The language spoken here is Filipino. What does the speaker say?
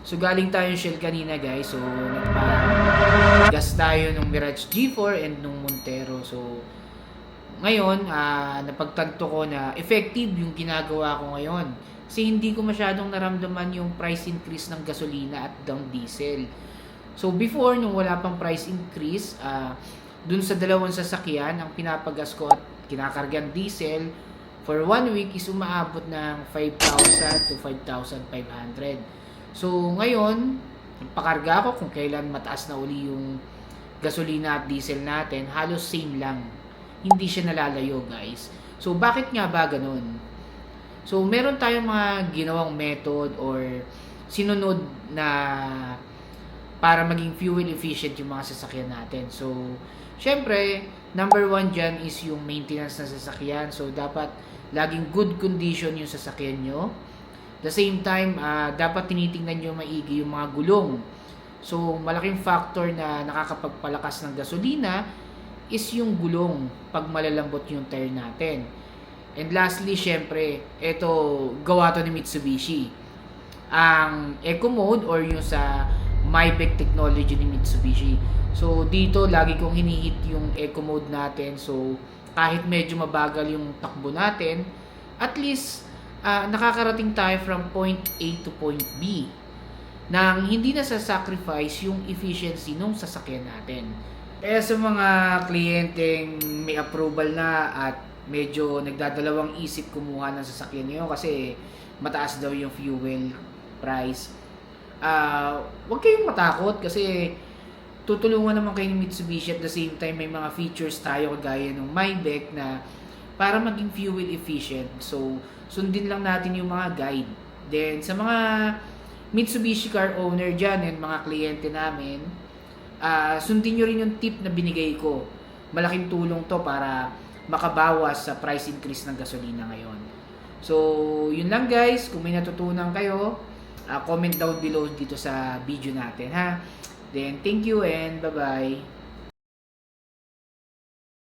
So galing tayo Shell kanina guys. So nagpa-gas tayo nung Mirage G4 and nung Montero. So ngayon, napagtanto ko na effective yung ginagawa ko ngayon. Kasi hindi ko masyadong naramdaman yung price increase ng gasolina at ng diesel. So before, nung wala pang price increase, dun sa dalawang sasakyan, ang pinapagas ko at kinakargang diesel for 1 week is umaabot ng 5,000 to 5,500. So ngayon, pakarga ko kung kailan mataas na uli yung gasolina at diesel natin, halos same lang. Hindi siya nalalayo guys. So bakit nga ba ganun? So meron tayong mga ginawang method or sinunod na para maging fuel efficient yung mga sasakyan natin. So syempre, number 1 dyan is yung maintenance ng sasakyan. So dapat laging good condition yung sasakyan nyo. The same time, dapat tinitingnan nyo maigi yung mga gulong. So malaking factor na nakakapagpalakas ng gasolina is yung gulong pag malalambot yung tire natin. And lastly, syempre, ito gawa to ni Mitsubishi. Ang Eco Mode or yung sa MyBike technology ni Mitsubishi. So dito lagi kong hinihit yung Eco Mode natin. So kahit medyo mabagal yung takbo natin, at least nakakarating tayo from point A to point B nang hindi na sacrifice yung efficiency ng sasakyan natin. Kaya sa mga kliyenteng may approval na at medyo nagdadalawang isip kumuha ng sasakyan nyo kasi mataas daw yung fuel price, huwag kayong matakot kasi tutulungan naman kayo ng Mitsubishi. At the same time, may mga features tayo kagaya ng MyBike na para maging fuel efficient. So, sundin lang natin yung mga guide. Then, sa mga Mitsubishi car owner dyan and mga kliyente namin, sundin nyo rin yung tip na binigay ko. Malaking tulong to para makabawas sa price increase ng gasolina ngayon. So, yun lang guys. Kung may natutunan kayo, comment down below dito sa video natin ha. Then, thank you and bye-bye.